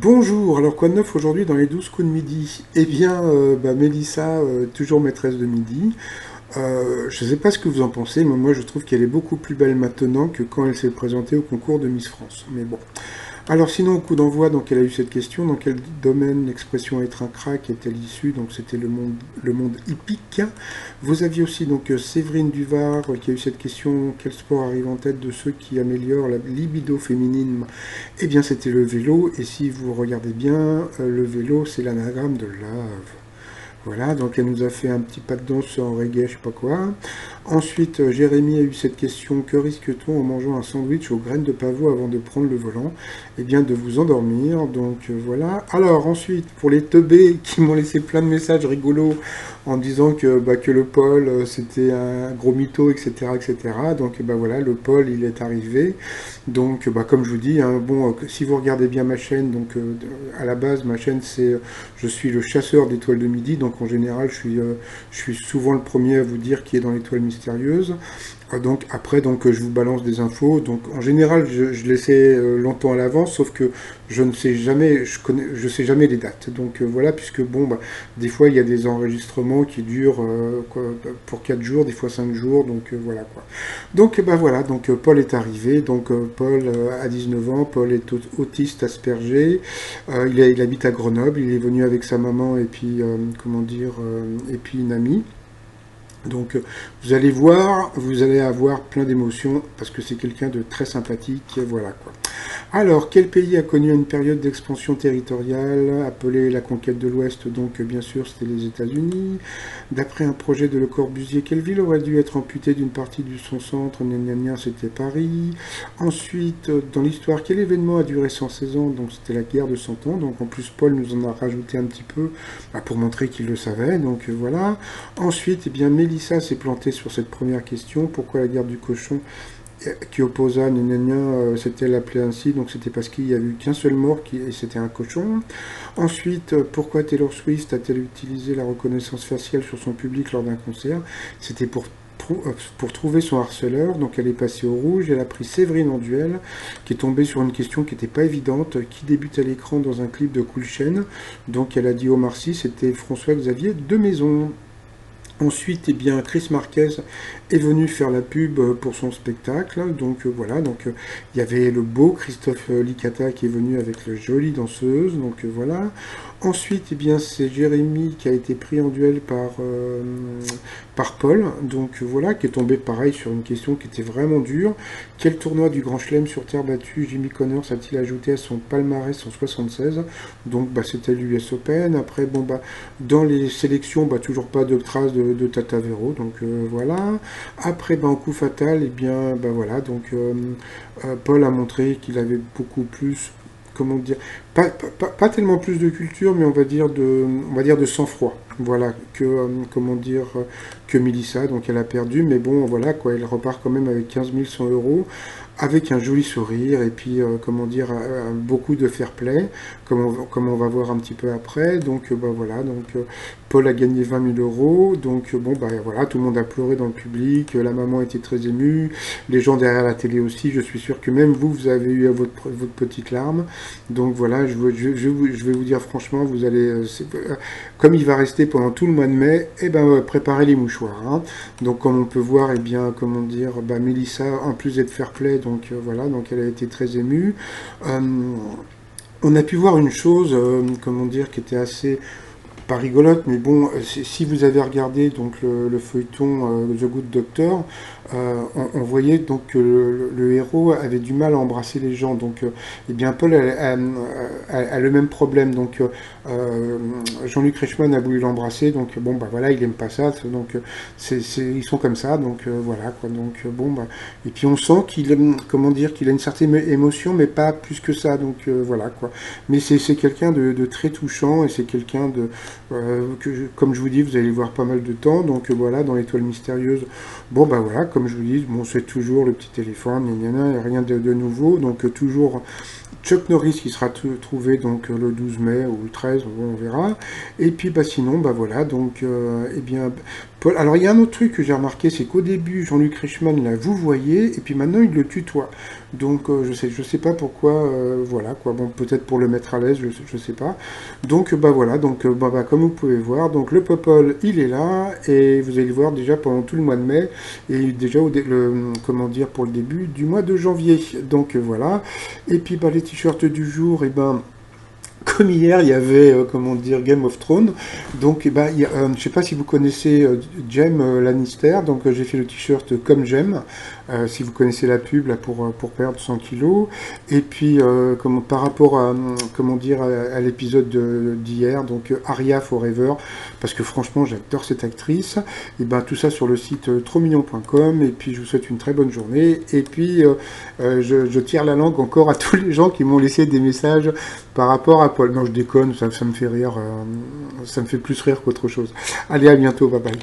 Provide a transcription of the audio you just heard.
Bonjour, alors quoi de neuf aujourd'hui dans les 12 coups de midi? Eh bien, Mélissa, toujours maîtresse de midi. Je ne sais pas ce que vous en pensez, mais moi je trouve qu'elle est beaucoup plus belle maintenant que quand elle s'est présentée au concours de Miss France. Mais bon. Alors sinon, au coup d'envoi, donc elle a eu cette question, dans quel domaine l'expression être un crack est-elle issue? Donc c'était le monde hippique. Vous aviez aussi donc Séverine Duvar qui a eu cette question, quel sport arrive en tête de ceux qui améliorent la libido féminine? Eh bien c'était le vélo, et si vous regardez bien, le vélo c'est l'anagramme de love. Voilà, donc elle nous a fait un petit pas de danse en reggae, je sais pas quoi. Ensuite, Jérémy a eu cette question, que risque-t-on en mangeant un sandwich aux graines de pavot avant de prendre le volant? Eh bien, de vous endormir, donc voilà. Alors ensuite, pour les teubés qui m'ont laissé plein de messages rigolos en disant que le Paul, c'était un gros mytho, etc., etc. Donc voilà, le Paul, il est arrivé. Donc, comme je vous dis, hein, bon, si vous regardez bien ma chaîne, donc à la base, ma chaîne, je suis le chasseur d'étoiles de midi, donc en général, je suis souvent le premier à vous dire qui est dans l'étoile mystérieuse. Donc après, je vous balance des infos. Donc en général, je les sais longtemps à l'avance, sauf que je ne sais jamais, je sais jamais les dates. Donc voilà, puisque bon, des fois il y a des enregistrements qui durent pour 4 jours, des fois 5 jours. Donc voilà quoi. Donc voilà, donc Paul est arrivé. Donc Paul a 19 ans. Paul est autiste Asperger. Il habite à Grenoble. Il est venu avec sa maman et puis comment dire et puis une amie. Donc vous allez voir, vous allez avoir plein d'émotions parce que c'est quelqu'un de très sympathique, voilà quoi. Alors, quel pays a connu une période d'expansion territoriale appelée la conquête de l'Ouest? Donc bien sûr c'était les États-Unis. D'après un projet de Le Corbusier, quelle ville aurait dû être amputée d'une partie de son centre? Gna gna gna, c'était Paris. Ensuite, dans l'histoire, quel événement a duré 116 ans? Donc c'était la guerre de 100 ans. Donc en plus Paul nous en a rajouté un petit peu pour montrer qu'il le savait. Donc voilà. Ensuite, eh bien, Mélissa s'est plantée sur cette première question. Pourquoi la guerre du cochon qui opposa c'était appelé ainsi, donc c'était parce qu'il n'y a eu qu'un seul mort et c'était un cochon. Ensuite, pourquoi Taylor Swift a-t-elle utilisé la reconnaissance faciale sur son public lors d'un concert? C'était pour trouver son harceleur, donc elle est passée au rouge, elle a pris Séverine en duel, qui est tombée sur une question qui n'était pas évidente, qui débute à l'écran dans un clip de Cool Chain, donc elle a dit Omar Sy, c'était François-Xavier de Maison. Ensuite, eh bien, Chris Marquez est venu faire la pub pour son spectacle. Donc voilà, il y avait le beau Christophe Licata qui est venu avec la jolie danseuse. Donc voilà. Ensuite, eh bien, c'est Jérémy qui a été pris en duel par Paul. Donc voilà, qui est tombé pareil sur une question qui était vraiment dure. Quel tournoi du Grand Chelem sur terre battue Jimmy Connors a-t-il ajouté à son palmarès en 76? Donc c'était l'US Open. Après, dans les sélections, toujours pas de traces de Tata Vero, donc voilà. Après, en coup fatal, et bien, voilà, Paul a montré qu'il avait beaucoup plus, comment dire, pas tellement plus de culture, mais on va dire de sang-froid, voilà, comment dire, que Mélissa, donc elle a perdu, mais bon, voilà, quoi, elle repart quand même avec 15 100 euros, avec un joli sourire, et puis, comment dire, beaucoup de fair play, comme on va voir un petit peu après, donc, voilà, Paul a gagné 20 000 euros, donc voilà, tout le monde a pleuré dans le public, la maman était très émue, les gens derrière la télé aussi, je suis sûr que même vous avez eu votre petite larme, donc voilà, je vais vous dire franchement, vous allez, comme il va rester pendant tout le mois de mai, préparez les mouchoirs, hein. Donc comme on peut voir, comment dire, Mélissa, en plus d'être fair play, donc voilà, donc elle a été très émue. Euh, on a pu voir une chose, comment dire, qui était assez pas rigolote, mais bon, si vous avez regardé le feuilleton The Good Doctor, on voyait donc que le héros avait du mal à embrasser les gens. Donc, eh bien, Paul a le même problème. Donc, Jean-Luc Reichmann a voulu l'embrasser. Donc, voilà, il aime pas ça. Donc, ils sont comme ça. Donc, voilà quoi. Donc, et puis on sent comment dire, qu'il a une certaine émotion, mais pas plus que ça. Donc, voilà quoi. Mais c'est quelqu'un de très touchant et c'est quelqu'un comme je vous dis, vous allez voir pas mal de temps. Donc voilà, dans l'étoile mystérieuse, voilà, comme je vous dis, c'est toujours le petit éléphant, gna gna gna, rien de nouveau. Donc toujours Chuck Norris qui sera trouvé donc le 12 mai ou le 13, on verra. Et puis sinon, voilà, donc eh bien, Paul. Alors il y a un autre truc que j'ai remarqué, c'est qu'au début, Jean-Luc Reichmann, là, vous voyez, et puis maintenant il le tutoie. Donc je sais pas pourquoi, voilà quoi. Bon, peut-être pour le mettre à l'aise, je sais pas. Donc bah voilà, donc comme vous pouvez voir, donc le Popol, il est là, et vous allez le voir déjà pendant tout le mois de mai, et déjà comment dire, pour le début du mois de janvier. Donc voilà. Et puis bah les t-shirts du jour, et ben comme hier, il y avait, comment dire, Game of Thrones. Donc, bah, je ne sais pas si vous connaissez Jaime Lannister. Donc, j'ai fait le t-shirt comme Jaime. Si vous connaissez la pub là pour perdre 100 kilos. Et puis, par rapport à, comment dire, à l'épisode d'hier, donc Arya Forever, parce que franchement, j'adore cette actrice. Et ben, tout ça sur le site trotsmignon.com. Et puis, je vous souhaite une très bonne journée. Et puis, je tire la langue encore à tous les gens qui m'ont laissé des messages par rapport à Paul. Non, je déconne, ça me fait rire, ça me fait plus rire qu'autre chose. Allez, à bientôt, bye bye.